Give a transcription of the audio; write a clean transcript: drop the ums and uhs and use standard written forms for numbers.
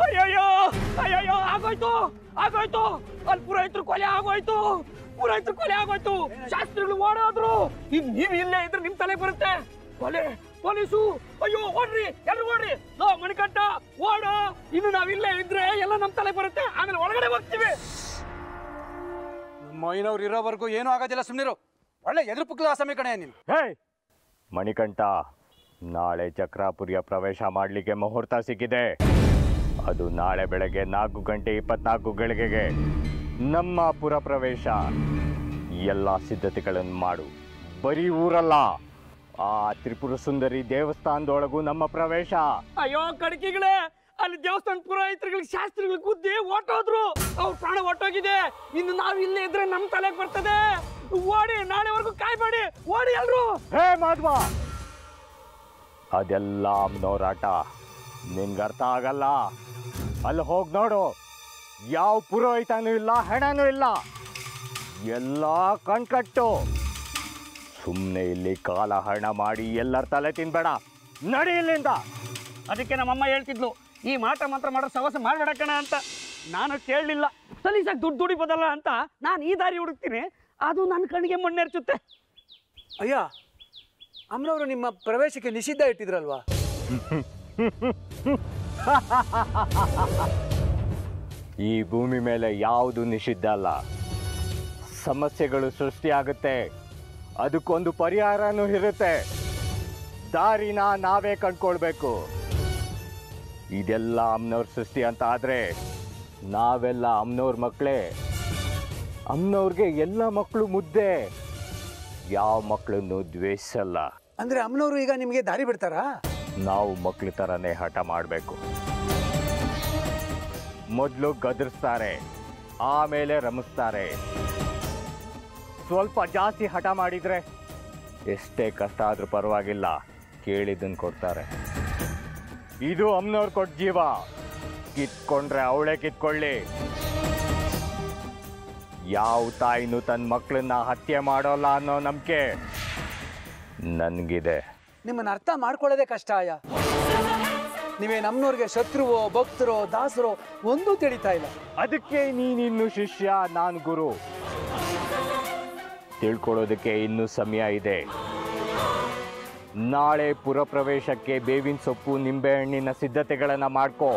ಅಯ್ಯಯ್ಯೋ ಅಯ್ಯಯ್ಯೋ ಆಗೋಯ್ತು ಆಗೋಯ್ತು ಅಲ್ಲಿ ಪುರೋಹಿತರು ಕೊಲೆ ಆಗೋಯ್ತು ಪುರೋಹಿತರು ಕೊಲೆ ಆಗೋಯ್ತು ಶಾಸ್ತ್ರಿಗಳು ಓಡೋದ್ರು ನೀವ್ ಇಲ್ಲೇ ಇದ್ರೆ ನಿಮ್ ತಲೆ ಬರುತ್ತೆ ಕೊಲೆ ಪೊಲೀಸು ಅಯ್ಯೋ ಓಡ್ರಿ ಎಲ್ರು ಓಡ್ರಿ ನೋ ಮಣಿಕಂಠ ಓಡ ಇನ್ನು ನಾವಿಲ್ಲೇ ಇದ್ರೆ ಎಲ್ಲ ನಮ್ ತಲೆ ಬರುತ್ತೆ ಆಮೇಲೆ ಒಳಗಡೆ ಹೋಗ್ತೀವಿ ನಮ್ಮ ಐನವ್ರು ಇರೋವರೆಗೂ ಏನೂ ಆಗೋದಿಲ್ಲ ಸುಮ್ಮನಿರು ಒಳ್ಳೆ ಎದುರು ಪುಕ್ಲ ಸಮಯ ಕಣೆ ನೀನು ಹೇ ಮಣಿಕಂಠ ನಾಳೆ ಚಕ್ರಾಪುರಿಯ ಪ್ರವೇಶ ಮಾಡಲಿಕ್ಕೆ ಮುಹೂರ್ತ ಸಿಕ್ಕಿದೆ ಅದು ನಾಳೆ ಬೆಳಗ್ಗೆ 4:24 ನಮ್ಮ ಪುರ ಪ್ರವೇಶ ಎಲ್ಲ ಸಿದ್ಧತೆಗಳನ್ನು ಮಾಡು ಬರೀ ಊರಲ್ಲ ಆ ತ್ರಿಪುರ ಸುಂದರಿ ದೇವಸ್ಥಾನದೊಳಗೂ ನಮ್ಮ ಪ್ರವೇಶ ಅಯ್ಯೋ ಕಡಕಿಗಳೇ ಅಲ್ಲಿ ದೇವಸ್ಥಾನ ಪುರೋಹಿತರುಗಳಿಗೆ ಶಾಸ್ತ್ರಿಗಳು ಗುದ್ದಿ ಹೊಟ್ಟೋದ್ರು ಅವ್ರ ಪ್ರಾಣ ಹೊಟ್ಟೋಗಿದೆ ಇನ್ನು ನಾವ್ ಇಲ್ಲೇ ಇದ್ರೆ ನಮ್ ತಲೆಗೆ ಬರ್ತದೆ ಓಡಿ ನಾಳೆವರೆಗೂ ಕಾಯ್ಬೇಡಿ ಓಡಿ ಎಲ್ರು ಹೇ ಮಾಧ್ವ ಅದೆಲ್ಲ ಅಮ್ಮನವರಾಟ ನಿನ್ಗೆ ಅರ್ಥ ಆಗಲ್ಲ ಅಲ್ಲಿ ಹೋಗಿ ನೋಡು ಯಾವ ಪುರೋಹಿತನೂ ಇಲ್ಲ ಹೆಣನೂ ಇಲ್ಲ ಎಲ್ಲ ಕಣ್ಕಟ್ಟು ಸುಮ್ಮನೆ ಇಲ್ಲಿ ಕಾಲಹರಣ ಮಾಡಿ ಎಲ್ಲರ ತಲೆ ತಿನ್ಬೇಡ ನಡಿ ಇಲ್ಲಿಂದ ಅದಕ್ಕೆ ನಮ್ಮಮ್ಮ ಹೇಳ್ತಿದ್ಲು ಈ ಮಾಟ ಮಾತ್ರ ಮಾಡೋ ಸವಸ ಮಾಡಬೇಡ ಕಣ ಅಂತ ನಾನು ಕೇಳಲಿಲ್ಲ ಸಲೀಸಾಗಿ ದುಡ್ಡು ದುಡಿಬೋದಲ್ಲ ಅಂತ ನಾನು ಈ ದಾರಿ ಹುಡುಕ್ತೀನಿ ಅದು ನನ್ನ ಕಣ್ಣಿಗೆ ಮಣ್ಣೆರ್ಚುತ್ತೆ ಅಯ್ಯ ಅಮ್ಮನವರು ನಿಮ್ಮ ಪ್ರವೇಶಕ್ಕೆ ನಿಷಿದ್ಧ ಇಟ್ಟಿದ್ರಲ್ವಾ ಈ ಭೂಮಿ ಮೇಲೆ ಯಾವುದು ನಿಷಿದ್ಧ ಅಲ್ಲ ಸಮಸ್ಯೆಗಳು ಸೃಷ್ಟಿಯಾಗುತ್ತೆ ಅದಕ್ಕೊಂದು ಪರಿಹಾರನೂ ಇರುತ್ತೆ ದಾರಿನ ನಾವೇ ಕಂಡ್ಕೊಳ್ಬೇಕು ಇದೆಲ್ಲ ಅಮ್ಮನವ್ರ ಸೃಷ್ಟಿ ಅಂತ ಆದ್ರೆ ನಾವೆಲ್ಲ ಅಮ್ಮನವ್ರ ಮಕ್ಕಳೇ ಅಮ್ಮನವ್ರಿಗೆ ಎಲ್ಲ ಮಕ್ಕಳು ಮುದ್ದೆ ಯಾವ ಮಕ್ಕಳನ್ನು ದ್ವೇಷಿಸಲ್ಲ ಅಂದ್ರೆ ಅಮ್ಮನವರು ಈಗ ನಿಮಗೆ ದಾರಿ ಬಿಡ್ತಾರಾ ನಾವು ಮಕ್ಕಳ ಥರನೇ ಹಠ ಮಾಡಬೇಕು ಮೊದಲು ಗದರಿಸ್ತಾರೆ ಆಮೇಲೆ ರಮಿಸ್ತಾರೆ ಸ್ವಲ್ಪ ಜಾಸ್ತಿ ಹಠ ಮಾಡಿದ್ರೆ ಎಷ್ಟೇ ಕಷ್ಟ ಆದ್ರೂ ಪರವಾಗಿಲ್ಲ ಕೇಳಿದ್ದನ್ನು ಕೊಡ್ತಾರೆ ಇದು ಅಮ್ಮನವ್ರು ಕೊಟ್ಟ ಜೀವ ಕಿತ್ಕೊಂಡ್ರೆ ಅವಳೇ ಕಿತ್ಕೊಳ್ಳಿ ಯಾವ ತಾಯಿನೂ ತನ್ನ ಮಕ್ಕಳನ್ನ ಹತ್ಯೆ ಮಾಡೋಲ್ಲ ಅನ್ನೋ ನಂಬಿಕೆ ನನಗಿದೆ ನಿಮ್ಮನ್ನ ಅರ್ಥ ಮಾಡ್ಕೊಳ್ಳೋದೇ ಕಷ್ಟ ಅಯ್ಯ ನೀವೇ ನಮ್ಮನವ್ರಿಗೆ ಶತ್ರುವೋ ಭಕ್ತರೋ ದಾಸರೋ ಒಂದೂ ತಿಳಿತಾ ಇಲ್ಲ ಅದಕ್ಕೆ ನೀನಿನ್ನು ಶಿಷ್ಯ ನಾನು ಗುರು ತಿಳ್ಕೊಳ್ಳೋದಕ್ಕೆ ಇನ್ನೂ ಸಮಯ ಇದೆ ನಾಳೆ ಪುರಪ್ರವೇಶಕ್ಕೆ ಬೇವಿನ ಸೊಪ್ಪು ನಿಂಬೆಹಣ್ಣಿನ ಸಿದ್ಧತೆಗಳನ್ನು ಮಾಡ್ಕೋ